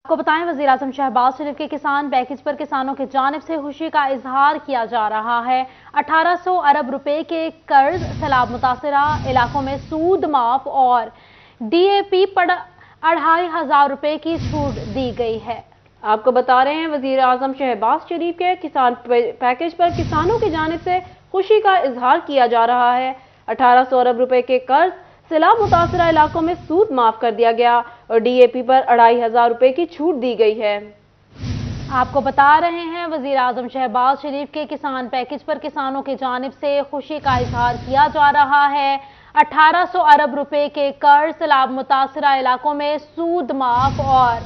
को बताएं, वज़ीर-ए-आज़म शहबाज शरीफ के किसान पैकेज पर किसानों की जानिब से खुशी का इजहार किया जा रहा है। 1800 अरब रुपए के कर्ज, सैलाब मुतासरा इलाकों में सूद माफ और DAP पर 2500 रुपए की छूट दी गई है। आपको बता रहे हैं, वज़ीर-ए-आज़म शहबाज शरीफ के किसान पैकेज पर किसानों की जानिब से खुशी का इजहार किया जा रहा है। 1800 अरब रुपए के कर्ज, सैलाब मुतासरा इलाकों में सूद माफ कर दिया गया और DAP पर 2500 रुपए की छूट दी गई है। आपको बता रहे हैं, वज़ीर-ए-आज़म शहबाज शरीफ के किसान पैकेज पर किसानों की जानिब से खुशी का इजहार किया जा रहा है। 1800 अरब रुपए के कर्ज, सैलाब मुतासरा इलाकों में सूद माफ और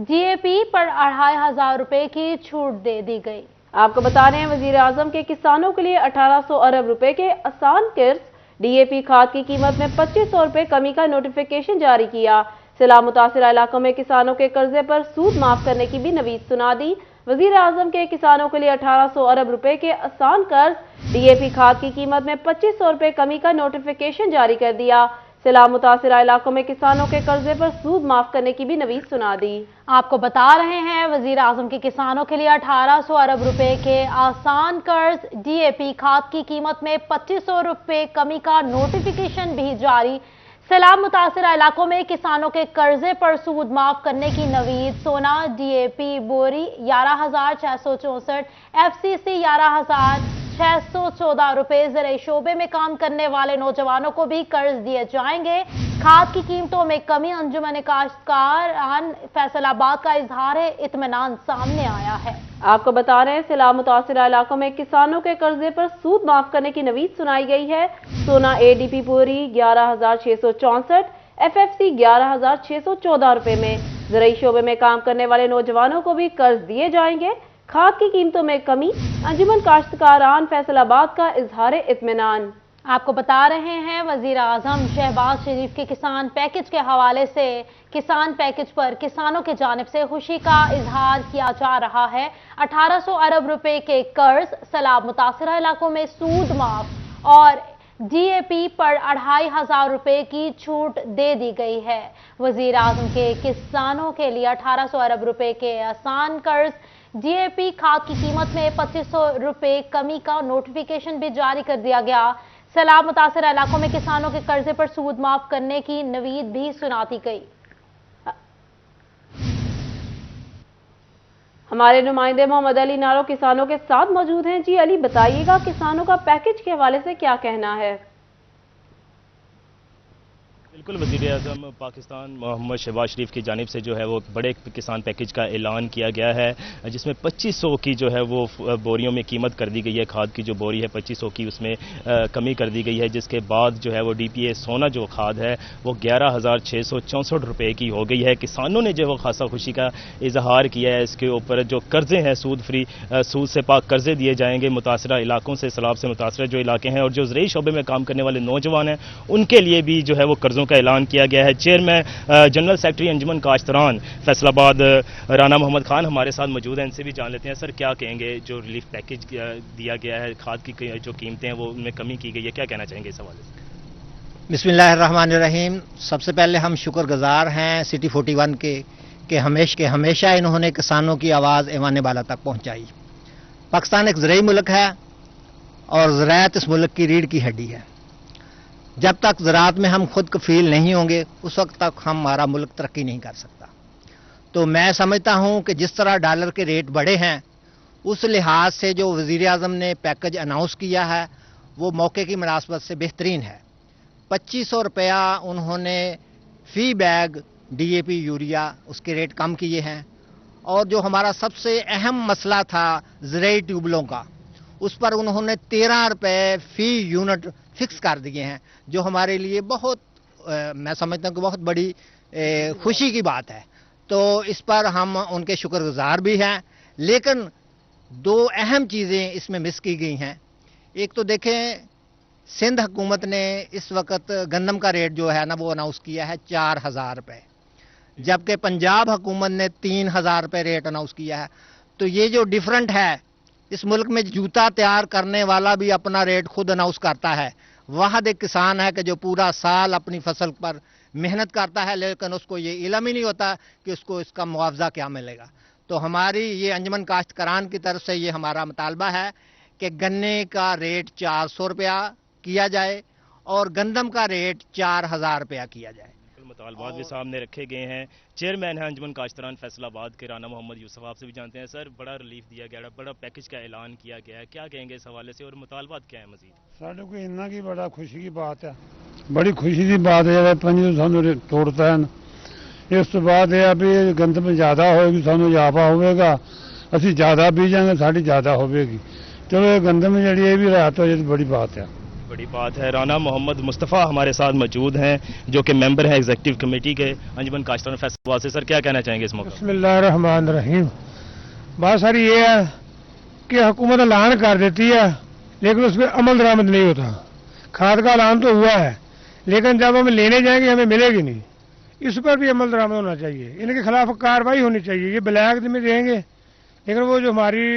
DAP पर 2500 रुपए की छूट दे दी गई। आपको बता रहे हैं, वज़ीर-ए-आज़म के किसानों के लिए 1800 अरब रुपए के आसान कर्ज, DAP खाद की कीमत में 2500 रुपए कमी का नोटिफिकेशन जारी किया। सैलाब मुतासरा इलाकों में किसानों के कर्जे पर सूद माफ करने की भी नवीद सुना दी। वज़ीर-ए-आज़म के किसानों के लिए 1800 अरब रुपए के आसान कर्ज, DAP खाद की कीमत में 2500 रुपए कमी का नोटिफिकेशन जारी कर दिया। सैलाब मुतासरा इलाकों में किसानों के कर्जे पर सूद माफ करने की भी नवीद सुना दी। आपको बता रहे हैं, वज़ीर-ए-आज़म के किसानों के लिए 1800 अरब रुपए के आसान कर्ज, DAP खाद की कीमत में 2500 रुपए कमी का नोटिफिकेशन भी जारी। सैलाब मुतासरा इलाकों में किसानों के कर्जे पर सूद माफ करने की नवीद। सोना, DAP बोरी 11664, FCC 11614 रुपए। ज़राई शोबे में काम करने वाले नौजवानों को भी कर्ज दिए जाएंगे। खाद की कीमतों में कमी, अंजुमन काश्तकार फैसलाबाद का इजहार इत्मीनान सामने आया है। आपको बता रहे हैं, सैलाब मुतासरा इलाकों में किसानों के कर्जे पर सूद माफ करने की नवीद सुनाई गई है। सोना ADP बोरी 11664, FFC 11614 रुपए में। ज़राई शोबे में काम करने वाले नौजवानों को भी कर्ज दिए जाएंगे। खाद की कीमतों में कमी, अंजुमन काश्तकारान फैसलाबाद का इजहार इत्मीनान। आपको बता रहे हैं, वज़ीर-ए-आज़म शहबाज शरीफ के किसान पैकेज के हवाले से किसान पैकेज पर किसानों की जानिब से खुशी का इजहार किया जा रहा है। 1800 अरब रुपए के कर्ज, सैलाब मुतासरा इलाकों में सूद माफ और DAP पर 2500 रुपए की छूट दे दी गई है। वज़ीर-ए-आज़म के किसानों के लिए 1800 अरब रुपए के आसान कर्ज, DAP खाद की कीमत में 2500 रुपए कमी का नोटिफिकेशन भी जारी कर दिया गया। सैलाब मुतासरा इलाकों में किसानों के कर्जे पर सूद माफ करने की नवीद भी सुना दी गई। हमारे नुमाइंदे मोहम्मद अली नारो किसानों के साथ मौजूद हैं। जी अली, बताइएगा किसानों का पैकेज के हवाले से क्या कहना है? बिल्कुल, वज़ीर-ए-आज़म पाकिस्तान मोहम्मद शहबाज शरीफ की जानिब से जो है वो बड़े किसान पैकेज का ऐलान किया गया है, जिसमें 2500 की जो है वो बोरियों में कीमत कर दी गई है। खाद की जो बोरी है 2500 की, उसमें कमी कर दी गई है, जिसके बाद जो है वो DPA सोना जो खाद है वो 11664 रुपए की हो गई है। किसानों ने जो वो खासा खुशी का इजहार किया है। इसके ऊपर जो कर्जे हैं सूद फ्री, सूद से पाक कर्जे दिए जाएंगे मुतासरा इलाकों से, सैलाब से मुतासरा जो इलाके हैं, और जो ज़राई शोबे में काम करने वाले नौजवान हैं उनके लिए भी जो है वो कर्जों का ऐलान किया गया है। चेयरमैन जनरल सेक्रेटरी अंजुमन काश्तरान फैसलाबाद राना मोहम्मद खान हमारे साथ मौजूद हैं, इनसे भी जान लेते हैं। सर, क्या कहेंगे, जो रिलीफ पैकेज दिया गया है, खाद की जो कीमतें हैं वो उनमें कमी की गई है, क्या कहना चाहेंगे इस हवाले से? बिस्मिल्लाहिर्रहमानिर्रहीम। सबसे पहले हम शुक्रगुजार हैं सिटी 41 के हमेशा इन्होंने किसानों की आवाज़ ऐवान बाला तक पहुंचाई। पाकिस्तान एक ज़राई मुल्क है और ज़राअत इस मुल्क की रीढ़ की हड्डी है। जब तक ज़राअत में हम खुद कफील नहीं होंगे उस वक्त तक हमारा मुल्क तरक्की नहीं कर सकता। तो मैं समझता हूं कि जिस तरह डॉलर के रेट बढ़े हैं, उस लिहाज से जो वज़ीर-ए-आज़म ने पैकेज अनाउंस किया है वो मौके की मुनासबत से बेहतरीन है। 2500 रुपया उन्होंने फी बैग DAP यूरिया उसके रेट कम किए हैं, और जो हमारा सबसे अहम मसला था ज़राई ट्यूबलों का, उस पर उन्होंने 13 रुपये फी यूनिट फिक्स कर दिए हैं, जो हमारे लिए बहुत मैं समझता हूँ कि बहुत बड़ी खुशी की बात है। तो इस पर हम उनके शुक्रगुजार भी हैं। लेकिन दो अहम चीज़ें इसमें मिस की गई हैं। एक तो देखें, सिंध हुकूमत ने इस वक्त गंदम का रेट जो है ना वो अनाउंस किया है 4000 रुपये, जबकि पंजाब हुकूमत ने 3000 रुपये रेट अनाउंस किया है। तो ये जो डिफरेंट है, इस मुल्क में जूता तैयार करने वाला भी अपना रेट खुद अनाउंस करता है। वहाद एक किसान है कि जो पूरा साल अपनी फसल पर محنت کرتا ہے لیکن اس کو یہ علم ہی نہیں ہوتا کہ اس کو اس کا معاوضہ کیا ملے گا. تو ہماری یہ انجمن کاشتکاران کی طرف سے یہ ہمارا مطالبہ ہے کہ گنے کا ریٹ 400 روپیہ کیا جائے اور گندم کا ریٹ 4000 روپیہ کیا جائے. مطالبات بھی سامنے رکھے گئے ہیں. چیئرمین ہیں انجمن کاشتکاران فیصل آباد کے رانا محمد یوسف، آپ سے بھی جانتے ہیں. سر، بڑا ریلیف دیا گیا ہے، بڑا پیکج کا اعلان کیا گیا ہے، کیا کہیں گے اس حوالے سے اور مطالبات کیا ہیں مزید؟ ساڈے کو اننا کی بڑا خوشی کی بات ہے، بڑی خوشی کی بات ہے. پنج سانو توڑتا ہے. اس تو بعد یہ بھی گندم زیادہ ہوئے گی، سانو اضافہ ہوئے گا، اسی زیادہ بیجیں گے، ساری زیادہ ہوئے گی. چلو یہ گندم جڑی یہ بھی رہتا ہے، بڑی بات ہے. بڑی بات ہے. رانا محمد مصطفیٰ ہمارے ساتھ موجود ہیں جو کہ ممبر ہیں ایگزیکٹو کمیٹی کے انجمن کاشتکاران فیصل آباد سے. سر، کیا کہنا چاہیں گے اس موقع؟ بسم اللہ الرحمن الرحیم. بات ساری یہ ہے کہ حکومت اعلان کر دیتی ہے لیکن اس پہ عمل درآمد نہیں ہوتا. کھاد کا اعلان تو ہوا ہے لیکن جب ہم لینے جائیں گے ہمیں ملے گی نہیں. اس پر بھی عمل درآمد ہونا چاہیے، ان کے خلاف کارروائی ہونی چاہیے. یہ بلیک میں دیں گے لیکن وہ جو ہماری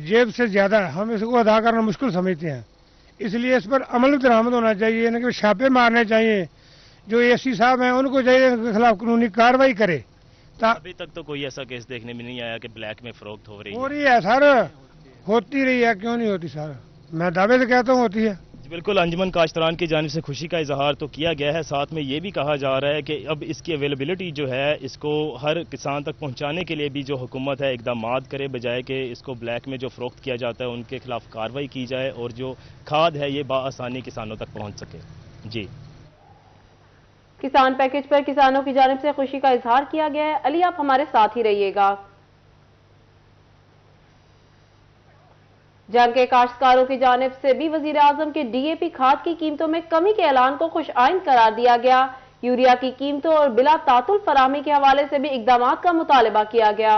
جیب سے زیادہ ہے ہم اس کو ادا کرنا مشکل سمجھتے ہیں. اس لیے اس پر عمل درآمد ہونا چاہیے، ان کے چھاپے مارنے چاہیے. جو اے سی صاحب ہیں ان کو چاہیے ان کے خلاف قانونی کارروائی کرے. ابھی تک تو کوئی ایسا کیس دیکھنے میں نہیں آیا کہ بلیک میں فروخت ہو رہی ہے. سر ہوتی رہی ہے، کیوں نہیں ہوتی سر؟ میں دعوے سے کہتا ہوں ہوتی ہے. بالکل. انجمن کاشتکاران کی جانب سے خوشی کا اظہار تو کیا گیا ہے، ساتھ میں یہ بھی کہا جا رہا ہے کہ اب اس کی اویلیبلٹی جو ہے اس کو ہر کسان تک پہنچانے کے لیے بھی جو حکومت ہے اقدامات کرے، بجائے کہ اس کو بلیک میں جو فروخت کیا جاتا ہے ان کے خلاف کارروائی کی جائے اور جو کھاد ہے یہ بآسانی کسانوں تک پہنچ سکے. جی، کسان پیکج پر کسانوں کی جانب سے خوشی کا اظہار کیا گیا ہے. علی، آپ ہمارے ساتھ ہی رہیے گا. جنگ کے کاشتکاروں کی جانب سے بھی وزیر اعظم کے ڈی اے پی کھاد کی قیمتوں میں کمی کے اعلان کو خوش آئند قرار دیا گیا. یوریا کی قیمتوں اور بلا تعطل فراہمی کے حوالے سے بھی اقدامات کا مطالبہ کیا گیا.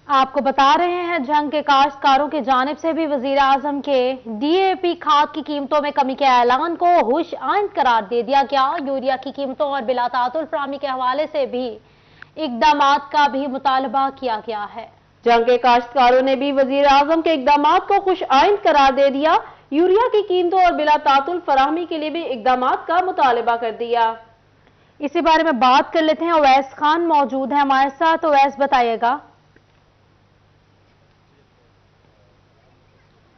آپ کو بتا رہے ہیں جنگ کے کاشتکاروں کی جانب سے بھی وزیر اعظم کے ڈی اے پی کھاد کی قیمتوں میں کمی کے اعلان کو خوش آئند قرار دے دیا گیا. یوریا کی قیمتوں اور بلا تعطل فراہمی کے حوالے سے بھی اقدامات کا بھی مطالبہ کیا گیا ہے. جنگ کے کاشتکاروں نے بھی وزیر اعظم کے اقدامات کو خوش آئند قرار دے دیا. یوریا کی قیمتوں اور بلا تعطل فراہمی کے لیے بھی اقدامات کا مطالبہ کر دیا. اسی بارے میں بات کر لیتے ہیں. اویس خان موجود ہیں ہمارے ساتھ. اویس، بتائیے گا.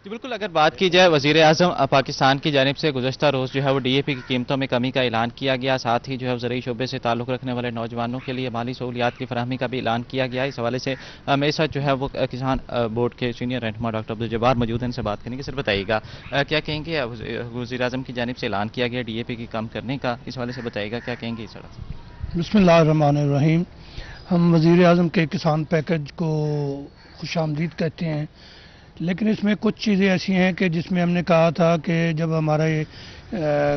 جی بالکل، اگر بات کی جائے وزیر اعظم پاکستان کی جانب سے گزشتہ روز جو ہے وہ ڈی اے پی کی قیمتوں میں کمی کا اعلان کیا گیا. ساتھ ہی جو ہے زرعی شعبے سے تعلق رکھنے والے نوجوانوں کے لیے مالی سہولیات کی فراہمی کا بھی اعلان کیا گیا. اس حوالے سے میرے ساتھ جو ہے وہ کسان بورڈ کے سینئر رہنما ڈاکٹر عبدالجبار موجود ہیں، ان سے بات کریں گے. سر بتائیے گا کیا کہیں گے، وزیر اعظم کی جانب سے اعلان کیا گیا ڈی اے پی کی کم کرنے کا، اس حوالے سے بتائیے گا کیا کہیں گے اس حوالے؟ بسم اللہ الرحمن الرحیم. ہم وزیر اعظم کے کسان پیکج کو خوش آمدید کہتے ہیں، لیکن اس میں کچھ چیزیں ایسی ہیں کہ جس میں ہم نے کہا تھا کہ جب ہمارے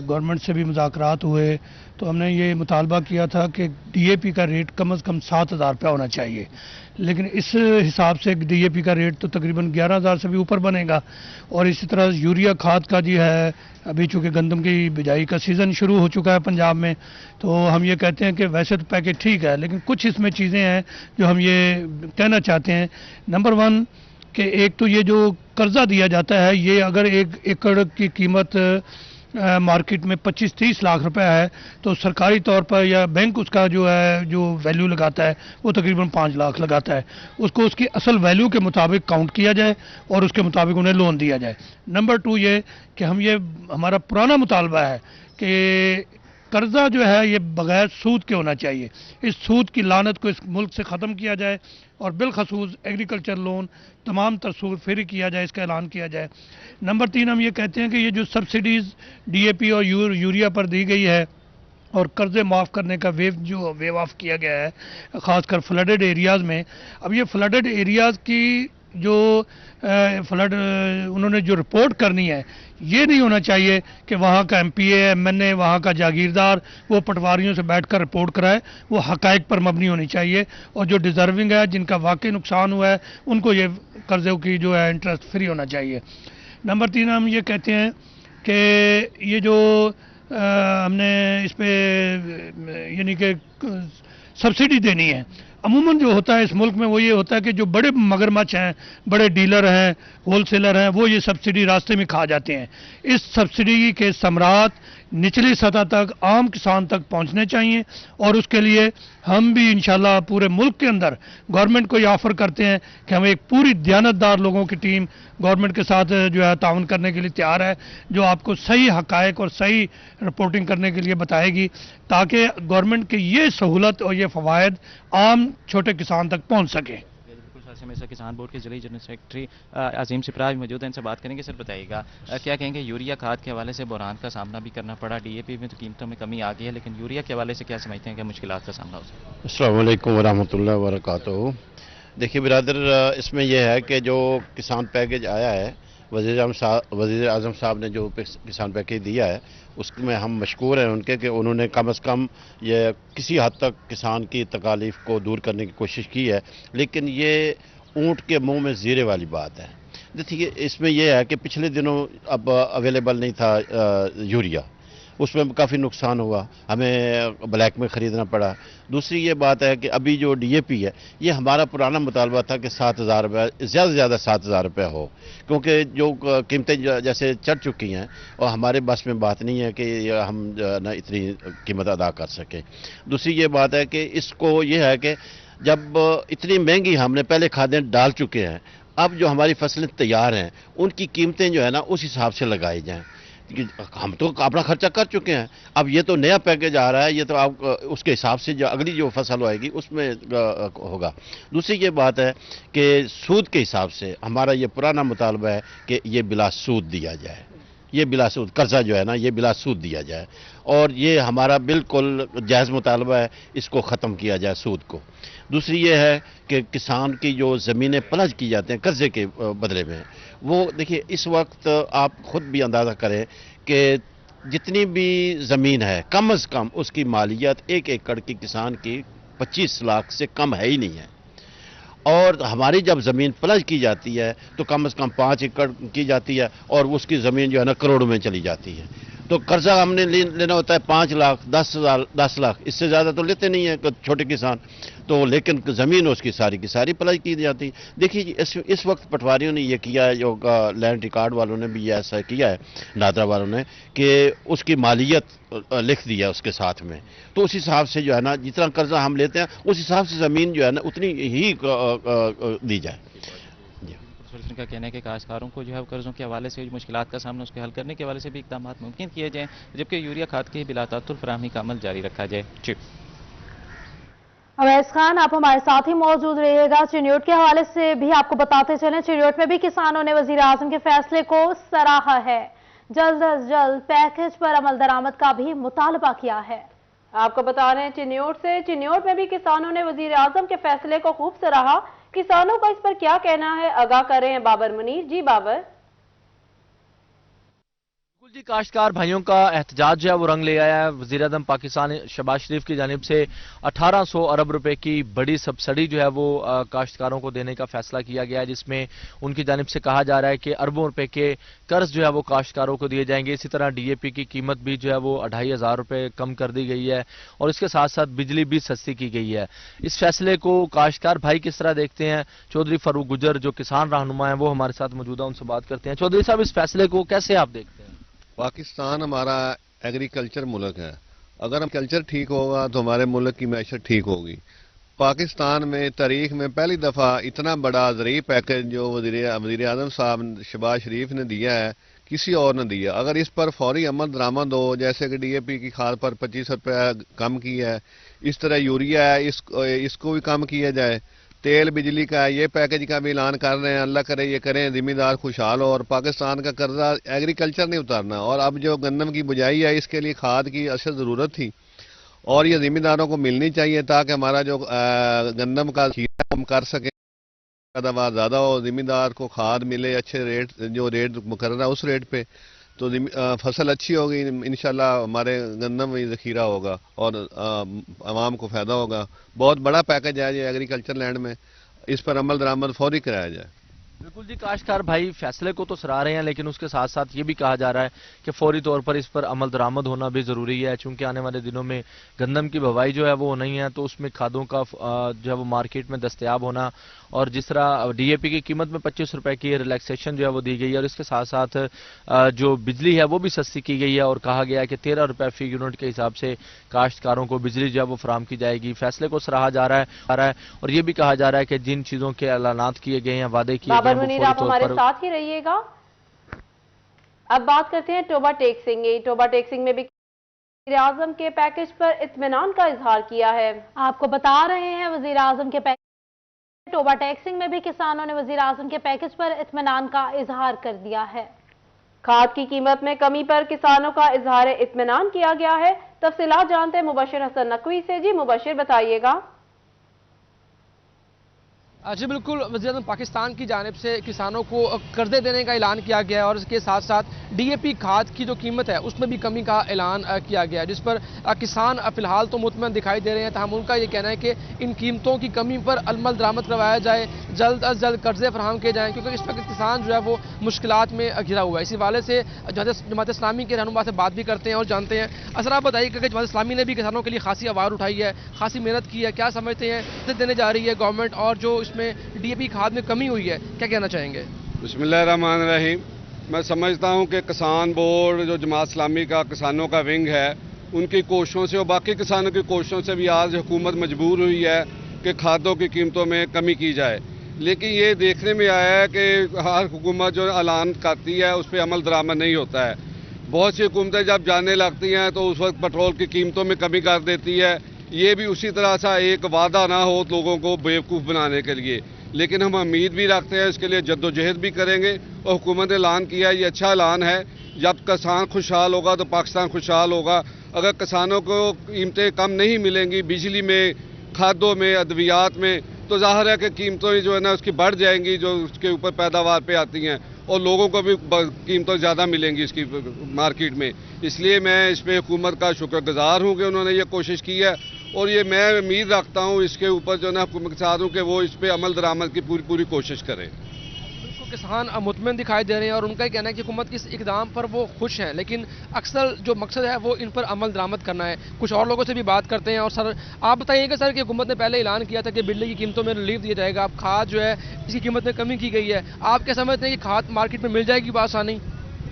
گورنمنٹ سے بھی مذاکرات ہوئے تو ہم نے یہ مطالبہ کیا تھا کہ ڈی اے پی کا ریٹ کم از کم 7000 روپیہ ہونا چاہیے. لیکن اس حساب سے ڈی اے پی کا ریٹ تو تقریباً 11000 سے بھی اوپر بنے گا. اور اسی طرح یوریا کھاد کا جو ہے، ابھی چونکہ گندم کی بجائی کا سیزن شروع ہو چکا ہے پنجاب میں، تو ہم یہ کہتے ہیں کہ ویسے تو پیکج ٹھیک ہے لیکن کچھ اس میں چیزیں ہیں جو ہم یہ کہنا چاہتے ہیں. نمبر 1 کہ ایک تو یہ جو قرضہ دیا جاتا ہے، یہ اگر 1 ایکڑ کی قیمت مارکیٹ میں 25-30 لاکھ روپے ہے تو سرکاری طور پر یا بینک اس کا جو ہے جو ویلیو لگاتا ہے وہ تقریباً 5 لاکھ لگاتا ہے. اس کو اس کی اصل ویلیو کے مطابق کاؤنٹ کیا جائے اور اس کے مطابق انہیں لون دیا جائے. نمبر 2 یہ کہ ہمارا پرانا مطالبہ ہے کہ قرضہ جو ہے یہ بغیر سود کے ہونا چاہیے. اس سود کی لعنت کو اس ملک سے ختم کیا جائے اور بالخصوص ایگریکلچر لون تمام تر سود فری کیا جائے، اس کا اعلان کیا جائے. نمبر 3 ہم یہ کہتے ہیں کہ یہ جو سبسڈیز ڈی اے پی اور یوریا پر دی گئی ہے اور قرضے معاف کرنے کا ویو آف کیا گیا ہے خاص کر فلڈڈ ایریاز میں. اب یہ فلڈڈ ایریاز کی جو فلڈ انہوں نے جو رپورٹ کرنی ہے، یہ نہیں ہونا چاہیے کہ وہاں کا M P A M N A وہاں کا جاگیردار وہ پٹواریوں سے بیٹھ کر رپورٹ کرائے. وہ حقائق پر مبنی ہونی چاہیے اور جو ڈیزرونگ ہے، جن کا واقعی نقصان ہوا ہے، ان کو یہ قرضوں کی جو ہے انٹرسٹ فری ہونا چاہیے. نمبر 3 ہم یہ کہتے ہیں کہ یہ جو ہم نے اس پہ یعنی کہ سبسڈی دینی ہے، عموماً جو ہوتا ہے اس ملک میں وہ یہ ہوتا ہے کہ جو بڑے مگرمچھ ہیں، بڑے ڈیلر ہیں، ہول سیلر ہیں، وہ یہ سبسڈی راستے میں کھا جاتے ہیں. اس سبسڈی کے ثمرات निचली सतह तक आम किसान तक पहुंचने चाहिए। और उसके लिए हम भी इंशाल्लाह पूरे मुल्क के अंदर गवर्नमेंट को ये ऑफर करते हैं कि हम एक पूरी दयानतदार लोगों की टीम गवर्नमेंट के साथ जो है ताउन करने के लिए तैयार है, जो आपको सही हकायक और सही रिपोर्टिंग करने के लिए बताएगी, ताकि गवर्नमेंट की ये सहूलत और ये फवायद आम छोटे किसान तक पहुंच सके। में सर किसान बोर्ड के जिला जनरल सेक्रेटरी अजीम सिपरा भी मौजूद हैं, इनसे बात करेंगे। सर बताइएगा क्या कहेंगे, यूरिया खाद के हवाले से बहरान का सामना भी करना पड़ा, डीएपी में तो कीमतों में कमी आ गई है, लेकिन यूरिया के हवाले से क्या समझते हैं कि मुश्किलात का सामना हो सकता है? अस्सलाम वालेकुम वरहमतुल्लाहि वबरकातुहू। देखिए बिरादर, इसमें यह है कि जो किसान पैकेज आया है, वज़ीर आज़म साहब ने जो किसान पैकेज दिया है उसमें हम मशकूर हैं उनके कि उन्होंने कम से कम ये किसी हद तक किसान की तकालीफ को दूर करने की कोशिश की है। लेकिन ये ऊँट के मुंह में ज़ीरे वाली बात है। देखिए इसमें यह है कि पिछले दिनों अब अवेलेबल नहीं था यूरिया, उसमें काफ़ी नुकसान हुआ, हमें ब्लैक में ख़रीदना पड़ा। दूसरी ये बात है कि अभी जो डीएपी है, ये हमारा पुराना मुतालबा था कि 7,000 रुपये, ज़्यादा से ज़्यादा 7,000 रुपये हो, क्योंकि जो कीमतें जैसे चढ़ चुकी हैं और हमारे बस में बात नहीं है कि हम ना इतनी कीमत अदा कर सकें। दूसरी ये बात है कि इसको ये है कि जब इतनी महंगी हमने पहले खादें डाल चुके हैं, अब जो हमारी फसलें तैयार हैं उनकी कीमतें जो है ना उस हिसाब से लगाई जाएँ। हम तो अपना खर्चा कर चुके हैं, अब ये तो नया पैकेज आ रहा है, ये तो आप उसके हिसाब से जो अगली जो फसल आएगी उसमें होगा। दूसरी ये बात है कि सूद के हिसाब से हमारा ये पुराना मुतालबा है कि ये बिला सूद दिया जाए, ये बिला सूद कर्जा जो है ना ये बिला सूद दिया जाए, और ये हमारा बिल्कुल जायज़ मुतालबा है, इसको ख़त्म किया जाए सूद को। दूसरी ये है कि किसान की जो ज़मीनें पलज की जाते हैं कर्जे के बदले में, वो देखिए इस वक्त आप ख़ुद भी अंदाज़ा करें कि जितनी भी ज़मीन है कम अज़ कम उसकी मालियत 1 एकड़ की किसान की 25 लाख से कम है ही नहीं है। और हमारी जब ज़मीन प्लज की जाती है तो कम से कम 5 एकड़ की जाती है और उसकी ज़मीन जो है ना करोड़ों में चली जाती है। तो कर्जा हमने लेना होता है 5 लाख 10 लाख, इससे ज़्यादा तो लेते नहीं है छोटे किसान, तो लेकिन ज़मीन उसकी सारी की सारी प्लज की जाती। देखिए इस वक्त पटवारियों ने ये किया है, जो लैंड रिकॉर्ड वालों ने भी ऐसा किया है, नादरा वालों ने, कि उसकी मालियत लिख दी है उसके साथ में, तो उस हिसाब से जो है ना जितना कर्जा हम लेते हैं उस हिसाब से ज़मीन जो है ना उतनी ही दी जाए। का कहना है कि काश्तकारों को जो है कर्जों के हवाले से मुश्किलात का सामना उसके हल करने के हवाले से भी इकदाम मुमकिन किए जाएँ, जबकि यूरिया खाद की बिलातातुल फराहमी का अमल जारी रखा जाए। जी अवैस खान, आप हमारे साथ ही मौजूद रहिएगा। चिन्योट के हवाले से भी आपको बताते चलें, चिन्योट में भी किसानों ने वजीर आजम के फैसले को सराहा है, जल्द अज जल्द पैकेज पर अमल दरामद का भी मुतालबा किया है। आपको बता रहे हैं चिन्योट में भी किसानों ने वजीर आजम के फैसले को खूब सराहा। किसानों का इस पर क्या कहना है, आगाह कर रहे हैं बाबर मुनीर। जी बाबर। जी, काश्तकार भाइयों का एहतजाज जो है वो रंग ले आया है। वज़ीर आज़म पाकिस्तान शहबाज शरीफ की जानिब से 1800 अरब रुपए की बड़ी सब्सिडी जो है वो काश्तकारों को देने का फैसला किया गया है, जिसमें उनकी जानिब से कहा जा रहा है कि अरबों रुपए के कर्ज जो है वो काश्तकारों को दिए जाएंगे। इसी तरह डीएपी की कीमत भी जो है वो 2500 रुपए कम कर दी गई है और इसके साथ साथ बिजली भी सस्ती की गई है। इस फैसले को काश्तकार भाई किस तरह देखते हैं, चौधरी फारूक गुजर जो किसान रहनुमा है वो हमारे साथ मौजूद है, उनसे बात करते हैं। चौधरी साहब, इस फैसले को कैसे आप देखते हैं? पाकिस्तान हमारा एग्रीकल्चर मुल्क है, अगर हम कल्चर ठीक होगा तो हमारे मुल्क की मैशत ठीक होगी। पाकिस्तान में तारीख में पहली दफ़ा इतना बड़ा ज़रूरी पैकेज जो वज़ीर आज़म साहब शहबाज शरीफ ने दिया है, किसी और ने दिया। अगर इस पर फौरी अमल दरामद हो, जैसे कि डीएपी की खाद पर 25 रुपये कम किया है, इस तरह यूरिया है इसको भी कम किया जाए, तेल बिजली का ये पैकेज का भी ऐलान कर रहे हैं, अल्लाह करे ये करें, ज़िम्मेदार खुशहाल हो और पाकिस्तान का कर्जा एग्रीकल्चर नहीं उतारना। और अब जो गंदम की बुझाई है इसके लिए खाद की अशद ज़रूरत थी और ये ज़िम्मेदारों को मिलनी चाहिए ताकि हमारा जो गंदम का खीरा हम कर सकें, पैदावार ज़्यादा हो, ज़िम्मेदार को खाद मिले अच्छे रेट, जो रेट मुकर्रर है उस रेट पे, तो फसल अच्छी होगी, इंशाल्लाह हमारे गंदम में ज़ख़ीरा होगा और आवाम को फ़ायदा होगा। बहुत बड़ा पैकेज है ये एग्रीकल्चर लैंड में, इस पर अमल दरामद फौरी कराया जाए। बिल्कुल जी, काश्तकार भाई फैसले को तो सराह रहे हैं, लेकिन उसके साथ साथ ये भी कहा जा रहा है कि फौरी तौर पर इस पर अमल दरामद होना भी ज़रूरी है, चूंकि आने वाले दिनों में गंदम की भवाई जो है वो नहीं है, तो उसमें खादों का जो है वो मार्केट में दस्तयाब होना, और जिस तरह डीएपी की कीमत में 25 रुपए की रिलैक्सेशन जो है वो दी गई है, और इसके साथ साथ जो बिजली है वो भी सस्ती की गई है, और कहा गया है कि 13 रुपए फी यूनिट के हिसाब से काश्तकारों को बिजली जो है वो फराहम की जाएगी। फैसले को सराहा जा रहा है और ये भी कहा जा रहा है कि जिन चीज़ों के ऐलानात किए गए हैं, वादे किए गए हैं, वो फौरी आप तौर हमारे पर साथ ही रहिएगा। अब बात करते हैं टोबा टैक्सिंग। टोबा टैक्सिंग में भी वज़ीर-ए-आज़म के पैकेज पर इत्मीनान का इजहार किया है। आपको बता रहे हैं वज़ीर-ए-आज़म के पैकेज, टोबा टैक्सिंग में भी किसानों ने वज़ीर-ए-आज़म के पैकेज पर इत्मीनान का इजहार कर दिया है। खाद की कीमत में कमी पर किसानों का इजहार इत्मीनान किया गया है। तफसीलात जानते हैं मुबशिर हसन नकवी से। जी मुबशिर, बताइएगा। जी बिल्कुल, वज़ीर-ए-आज़म पाकिस्तान की जानिब से किसानों को कर्जे देने का ऐलान किया गया है, और इसके साथ साथ डीएपी खाद की जो कीमत है उसमें भी कमी का ऐलान किया गया है, जिस पर किसान फिलहाल तो मुतमईन दिखाई दे रहे हैं। तमाम उनका ये कहना है कि इन कीमतों की कमी पर अमल दरामद करवाया जाए, जल्द अज जल्द कर्जे फराहम किए जाएँ, क्योंकि इस वक्त किसान जो है वो मुश्किलात में घिरा हुआ है। इसी वाले से जमात इस्लामी के रहनुमा से बात भी करते हैं और जानते हैं। असर आप बताइए कि जमात इस्लामी ने भी किसानों के लिए खासी आवाज़ उठाई है, खासी मेहनत की है, क्या समझते हैं देने जा रही है गवर्नमेंट, और जो इसमें डीएपी खाद में कमी हुई है क्या कहना चाहेंगे? बिस्मिल्लाहिर्रहमानिर्रहीम। मैं समझता हूं कि किसान बोर्ड जो जमात इस्लामी का किसानों का विंग है, उनकी कोशिशों से और बाकी किसानों की कोशिशों से भी आज हुकूमत मजबूर हुई है कि खादों की कीमतों में कमी की जाए। लेकिन ये देखने में आया है कि हर हुकूमत जो ऐलान करती है उस पर अमल दरामद नहीं होता है। बहुत सी हुकूमतें जब जानने लगती हैं तो उस वक्त पेट्रोल की कीमतों में कमी कर देती है। ये भी उसी तरह सा एक वादा ना हो लोगों को बेवकूफ़ बनाने के लिए, लेकिन हम उम्मीद भी रखते हैं, इसके लिए जद्दोजहद भी करेंगे। और हुकूमत ने ऐलान किया, ये अच्छा ऐलान है। जब किसान खुशहाल होगा तो पाकिस्तान खुशहाल होगा। अगर किसानों को कीमतें कम नहीं मिलेंगी बिजली में, खादों में, अद्वियात में, तो जाहिर है कि कीमतें जो है ना उसकी बढ़ जाएंगी, जो उसके ऊपर पैदावार पे आती हैं, और लोगों को भी कीमतें ज़्यादा मिलेंगी इसकी मार्केट में। इसलिए मैं इस पर हुकूमत का शुक्रगुजार हूँ कि उन्होंने ये कोशिश की है, और ये मैं उम्मीद रखता हूँ इसके ऊपर जो है हुकूमत के साथ हूँ कि वो इस पर अमल दरामद की पूरी कोशिश करें। किसान मुतमईन दिखाई दे रहे हैं और उनका ही कहना है कि हुकूमत के इस इकदाम पर वो खुश हैं, लेकिन अक्सर जो मकसद है वो इन पर अमल दरामद करना है। कुछ और लोगों से भी बात करते हैं। और सर आप बताइएगा सर कि हुकूमत ने पहले ऐलान किया था कि बिजली की कीमतों में रिलीफ दिया जाएगा, अब खाद जो है इसकी कीमत में कमी की गई है, आप क्या समझते हैं कि खाद मार्केट में मिल जाएगी बआसानी?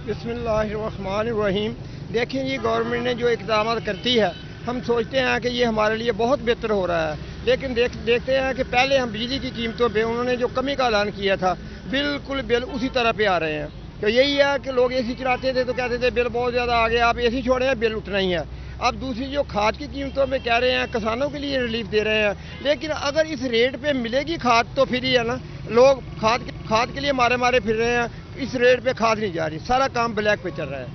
बिस्मिल्लाहिर्रहमानिर्रहीम। देखिए, ये गवर्नमेंट ने जो इकदाम करती है, हम सोचते हैं कि ये हमारे लिए बहुत बेहतर हो रहा है, लेकिन देखते हैं कि पहले हम बिजली की कीमतों पे उन्होंने जो कमी का ऐलान किया था, बिल्कुल बिल उसी तरह पे आ रहे हैं। तो यही है कि लोग एसी चलाते थे तो कहते थे बिल बहुत ज़्यादा आ गया, आप एसी छोड़े हैं, बिल उठना ही है। अब दूसरी जो खाद की कीमतों में कह रहे हैं किसानों के लिए रिलीफ दे रहे हैं, लेकिन अगर इस रेट पे मिलेगी खाद तो फिर ही है ना, लोग खाद के लिए मारे फिर रहे हैं। इस रेट पे खाद नहीं जा रही, सारा काम ब्लैक पे चल रहा है।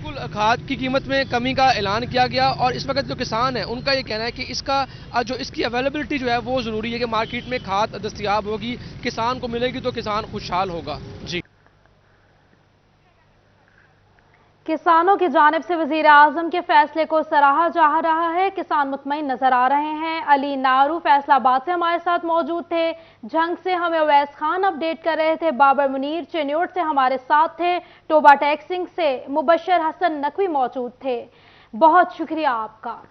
बिल्कुल, खाद की कीमत में कमी का ऐलान किया गया, और इस वक्त जो किसान है उनका ये कहना है कि इसकी अवेलेबिलिटी जो है वो ज़रूरी है कि मार्केट में खाद दस्तयाब होगी, किसान को मिलेगी तो किसान खुशहाल होगा। जी, किसानों की जानिब से वज़ीर-ए-आज़म के फैसले को सराहा जा रहा है। किसान मुतमईन नजर आ रहे हैं। अली नारू फैसलाबाद से हमारे साथ मौजूद थे, झंग से हमें अवैस खान अपडेट कर रहे थे, बाबर मुनीर चिन्योट से हमारे साथ थे, टोबा टैक्सिंग से मुबशिर हसन नकवी मौजूद थे। बहुत शुक्रिया आपका।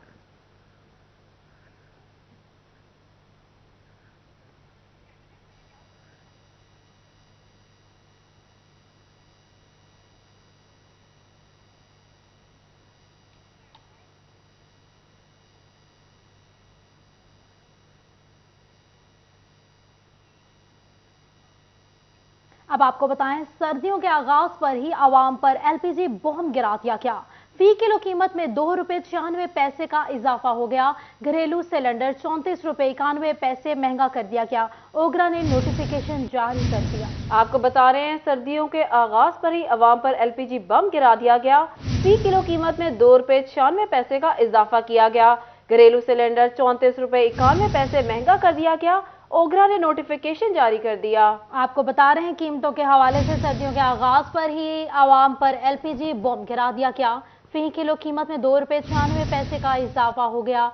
अब आपको बताएं, सर्दियों के आगाज पर ही आवाम पर एलपीजी बम गिरा दिया गया। फी किलो कीमत में 2 रुपए 96 पैसे का इजाफा हो गया। घरेलू सिलेंडर 34 रुपए 91 पैसे महंगा कर दिया गया। ओगरा ने नोटिफिकेशन जारी कर दिया। आपको बता रहे हैं, सर्दियों के आगाज पर ही आवाम पर एलपीजी बम गिरा दिया गया। फी किलो कीमत में 2 रुपए 96 पैसे का इजाफा किया गया। घरेलू सिलेंडर 34 रुपए 91 पैसे महंगा कर दिया गया। ओगरा ने नोटिफिकेशन जारी कर दिया। आपको बता रहे हैं, कीमतों के हवाले से सर्दियों के आगाज पर ही आवाम पर एलपीजी बम गिरा दिया गया। फी किलो कीमत में 2 रुपए 96 पैसे का इजाफा हो गया।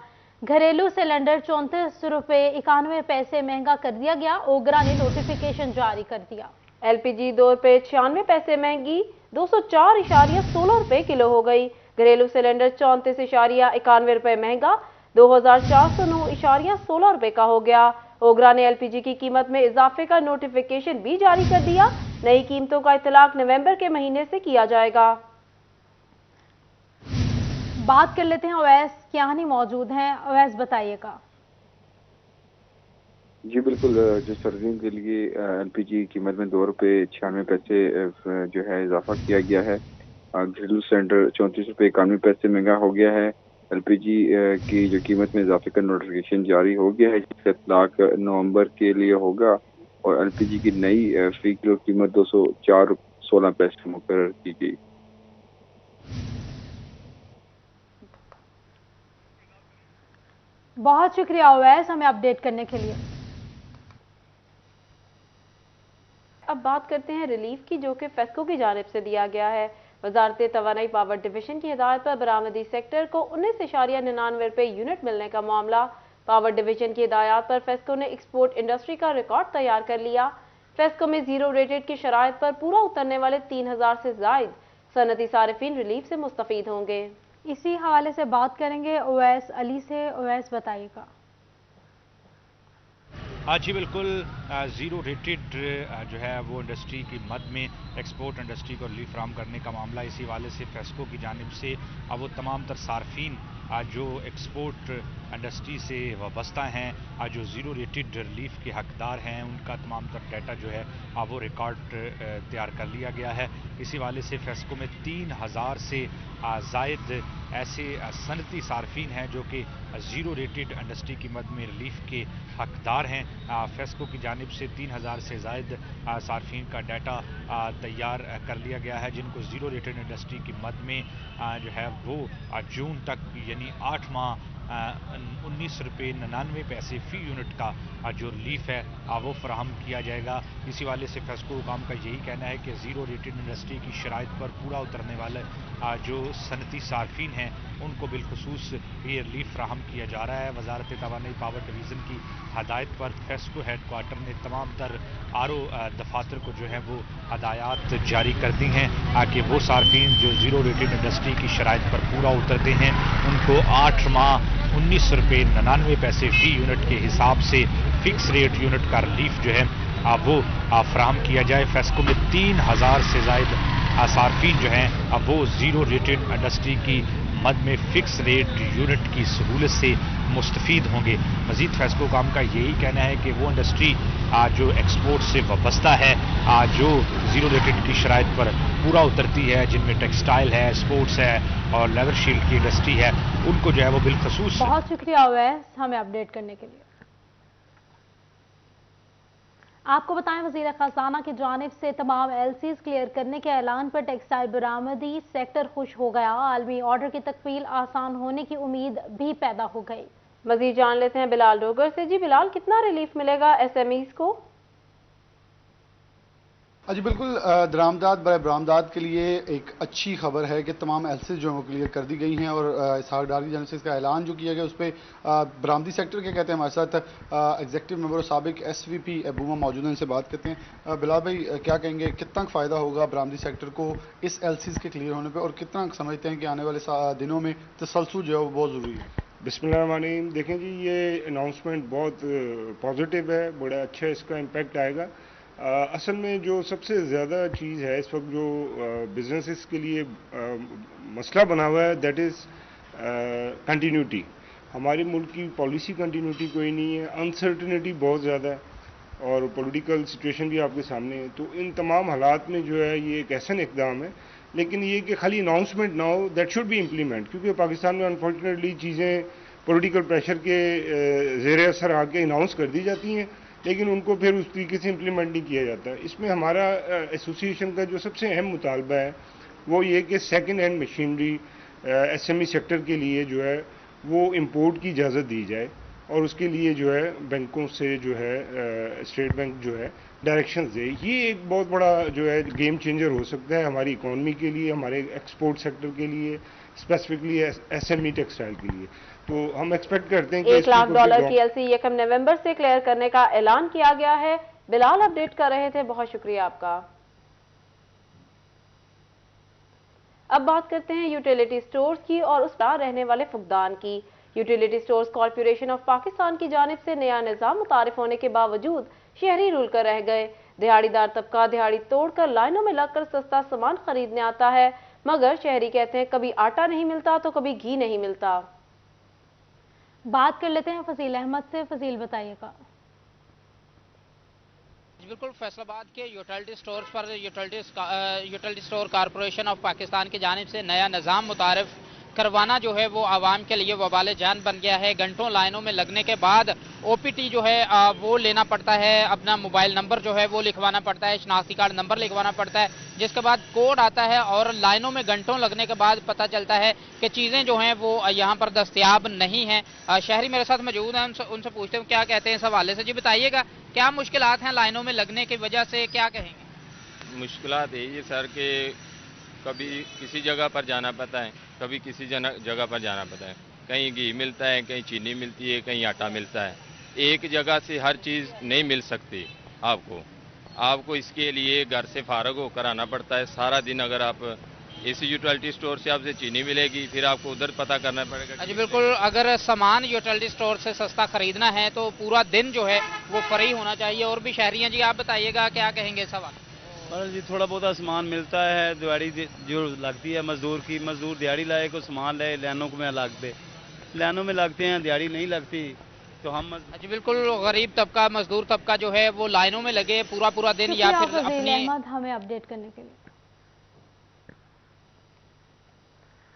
घरेलू सिलेंडर 34 रुपए 91 पैसे महंगा कर दिया गया। ओगरा ने नोटिफिकेशन जारी कर दिया। LPG 2 रुपए 96 पैसे महंगी 204.16 रुपए किलो हो गई। घरेलू सिलेंडर 34.91 रुपए महंगा 2409.16 रुपए का हो गया। ओगरा ने LPG की कीमत में इजाफे का नोटिफिकेशन भी जारी कर दिया। नई कीमतों का इतलाक नवंबर के महीने से किया जाएगा। बात कर लेते हैं अवैस कियानी मौजूद हैं। अवैस बताइएगा। जी बिल्कुल, जो सर्दियों के लिए LPG की कीमत में 2 रुपए 96 पैसे जो है इजाफा किया गया है। घरेलू सिलेंडर 34 रुपए 91 पैसे महंगा हो गया है। LPG की जो कीमत में इजाफे का नोटिफिकेशन जारी हो गया है, जिसका इतलाक नवंबर के लिए होगा और LPG की नई फी किलो कीमत 204.16 पैसे मुकर्रर की गई। बहुत शुक्रिया अवैस हमें अपडेट करने के लिए। अब बात करते हैं रिलीफ की, जो कि फेस्को की जानिब से दिया गया है। वजारत तवानाई पावर डिवीजन की हिदायत पर बरामदी सेक्टर को 19.99 रुपए यूनिट मिलने का मामला। पावर डिवीजन की हिदायत पर फेस्को ने एक्सपोर्ट इंडस्ट्री का रिकॉर्ड तैयार कर लिया। फेस्को में जीरो रेटेड की शराइत पर पूरा उतरने वाले 3000 से जायद सनती सारिफीन रिलीफ से मुस्तफीद होंगे। इसी हवाले से बात करेंगे ओवैस अली से। ओवैस बताइएगा। जी बिल्कुल, ज़ीरो रेटेड जो है वो इंडस्ट्री की मद में एक्सपोर्ट इंडस्ट्री को रिलीफ फराहम करने का मामला, इसी वाले से फेस्को की जानिब से वो तमाम तर सार्फिन जो एक्सपोर्ट इंडस्ट्री से वाबस्ता हैं, जो ज़ीरो रेटेड रिलीफ के हकदार हैं, उनका तमाम तर डाटा जो है वो रिकॉर्ड तैयार कर लिया गया है। इसी वाले से फेस्को में 3000 से जायद ऐसे सनती सार्फिन हैं जो कि ज़ीरो रेटेड इंडस्ट्री की मद में रिलीफ के हकदार हैं। फेस्को की जानिब से 3000 से जायद सार्फिन का डाटा तैयार कर लिया गया है, जिनको ज़ीरो रेटेड इंडस्ट्री की मद में जो है वो जून तक यानी 8 माह 19 रुपये 99 पैसे फ़ी यूनिट का जो रिलीफ है वो फराहम किया जाएगा। इसी वाले से फेस्को हुकाम का यही कहना है कि ज़ीरो रेटेड इंडस्ट्री की शराइत पर पूरा उतरने वाले जो सनती सार्फिन हैं उनको बिलखुसूस ये रिलीफ फराहम किया जा रहा है। वजारत तवानाई पावर डिवीज़न की हदायत पर फेस्को हेड क्वार्टर ने तमाम तर RO दफातर को जो है वो हदायत जारी कर दी हैं कि वो सार्फिन जो ज़ीरो रेटेड इंडस्ट्री की शराइत पर पूरा उतरते हैं उनको 8 माह 19 रुपये 99 पैसे फ़ी यूनिट के हिसाब से फिक्स रेट यूनिट का रिलीफ जो है वो फराहम किया जाए। फेस्को में 3000 से जायद सार्फिन जो हैं वो ज़ीरो रेटेड इंडस्ट्री की मद में फिक्स रेट यूनिट की सहूलत से मुस्तफीद होंगे। मज़ीद फेस्को काम का यही कहना है कि वो इंडस्ट्री जो एक्सपोर्ट से वाबस्ता है, जो ज़ीरो रेटेड की शराइत पर पूरा उतरती है, जिनमें टेक्सटाइल है, स्पोर्ट्स है और लेदर शील्ड की इंडस्ट्री है, उनको जो है वो बिलखसूस। बहुत शुक्रिया अवैस हमें अपडेट करने के लिए। आपको बताएं, वज़ीर ख़ज़ाना की जानिब से तमाम LCs क्लियर करने के ऐलान पर टेक्सटाइल बरामदी सेक्टर खुश हो गया। आलमी ऑर्डर की तकमील आसान होने की उम्मीद भी पैदा हो गई। मज़ीद जान लेते हैं बिलाल डोगर से। जी बिलाल, कितना रिलीफ मिलेगा SMEs को? जी बिल्कुल, दरामदात बड़े बरामदात के लिए एक अच्छी खबर है कि तमाम LCs जो है वो क्लियर कर दी गई हैं और इसहाकडार की जानिब से इसका ऐलान जो किया गया उस पर बरामदी सेक्टर के कहते हैं हमारे साथ एग्जीक्यूटिव मेंबर और साबिक SVP अबूमा मौजूद हैं, इनसे बात करते हैं। बिलाल भाई, क्या कहेंगे, कितना फ़ायदा होगा बरामदी सेक्टर को इस LCs के क्लियर होने पर और कितना समझते हैं कि आने वाले दिनों में तसलसल जो है वो बहुत ज़रूरी है? बिस्मिल्लाहिर्रहमानिर्रहीम। देखें जी, ये अनाउंसमेंट बहुत पॉजिटिव है, बड़ा अच्छा इसका इम्पैक्ट आएगा। असल में जो सबसे ज़्यादा चीज़ है इस वक्त जो बिजनेसेस के लिए मसला बना हुआ है, दैट इज़ कंटिन्यूटी। हमारे मुल्क की पॉलिसी कंटिन्यूटी कोई नहीं है, अनसर्टिनिटी बहुत ज़्यादा है और पॉलिटिकल सिचुएशन भी आपके सामने है। तो इन तमाम हालात में जो है ये एक ऐसा इक़दाम है, लेकिन ये कि खाली अनाउंसमेंट ना हो, दैट शुड बी इम्प्लीमेंट, क्योंकि पाकिस्तान में अनफॉर्चुनेटली चीज़ें पॉलिटिकल प्रेशर के ज़ेर असर आके अनाउंस कर दी जाती हैं, लेकिन उनको फिर उस तरीके से इम्प्लीमेंट नहीं किया जाता। इसमें हमारा एसोसिएशन का जो सबसे अहम मुतालबा है वो ये कि second hand machinery SME sector के लिए जो है वो इंपोर्ट की इजाज़त दी जाए और उसके लिए जो है बैंकों से जो है स्टेट बैंक जो है डायरेक्शंस दे। ये एक बहुत बड़ा जो है गेम चेंजर हो सकता है हमारी इकॉनमी के लिए, हमारे एक्सपोर्ट सेक्टर के लिए, स्पेसिफिकली SME टेक्सटाइल के लिए। तो हम एक्सपेक्ट करते हैं कि $1 लाख की एलसी 1 नवंबर से क्लियर करने का ऐलान किया गया है। बिलाल अपडेट कर रहे थे, बहुत शुक्रिया आपका। अब बात करते हैं यूटिलिटी स्टोर्स की और उस पर रहने वाले फुकदान की। Utility stores corporation of Pakistan की जानिब से नया निज़ाम मुतारिफ होने के बावजूद शहरी रूल कर रह गए। दिहाड़ीदार तबका दिहाड़ी तोड़कर लाइनों में लगकर सस्ता सामान खरीदने आता है, मगर शहरी कहते हैं कभी आटा नहीं मिलता तो कभी घी नहीं मिलता। बात कर लेते हैं फजील अहमद से। फजील बताइएगा। बिल्कुल, फैसलाबाद के यूटिलिटी स्टोर्स पर utility store corporation of Pakistan की जानिब से नया निज़ाम मुतारिफ करवाना जो है वो आवाम के लिए वबाल जान बन गया है। घंटों लाइनों में लगने के बाद ओपीटी जो है वो लेना पड़ता है, अपना मोबाइल नंबर जो है वो लिखवाना पड़ता है, शनाख्ती कार्ड नंबर लिखवाना पड़ता है, जिसके बाद कोड आता है और लाइनों में घंटों लगने के बाद पता चलता है कि चीज़ें जो हैं वो यहाँ पर दस्तयाब नहीं हैं। शहरी मेरे साथ मौजूद हैं, उनसे पूछते हैं क्या कहते हैं इस हवाले से। जी बताइएगा, क्या मुश्किलात हैं लाइनों में लगने की वजह से, क्या कहेंगे? मुश्किलात यही है सर कि कभी किसी जगह पर जाना पड़ता है, कभी किसी जगह पर जाना पड़ता है। कहीं घी मिलता है, कहीं चीनी मिलती है, कहीं आटा मिलता है। एक जगह से हर चीज़ नहीं मिल सकती आपको इसके लिए घर से फारग होकर आना पड़ता है। सारा दिन अगर आप इस यूटिलिटी स्टोर से आपसे चीनी मिलेगी, फिर आपको उधर पता करना पड़ेगा। जी बिल्कुल, अगर सामान यूटिलिटी स्टोर से सस्ता खरीदना है तो पूरा दिन जो है वो फ्री होना चाहिए। और भी शहरी हैं, जी आप बताइएगा क्या कहेंगे इस सवाल? जी थोड़ा बहुत सामान मिलता है, दिहाड़ी जो लगती है मजदूर की, मजदूर दिहाड़ी लाए को सामान लाए, लाइनों में लाइनों में लगते हैं, दिहाड़ी नहीं लगती तो हम। जी बिल्कुल, गरीब तबका, मजदूर तबका जो है वो लाइनों में लगे पूरा दिन या फिर अपनी। हमें अपडेट करने के लिए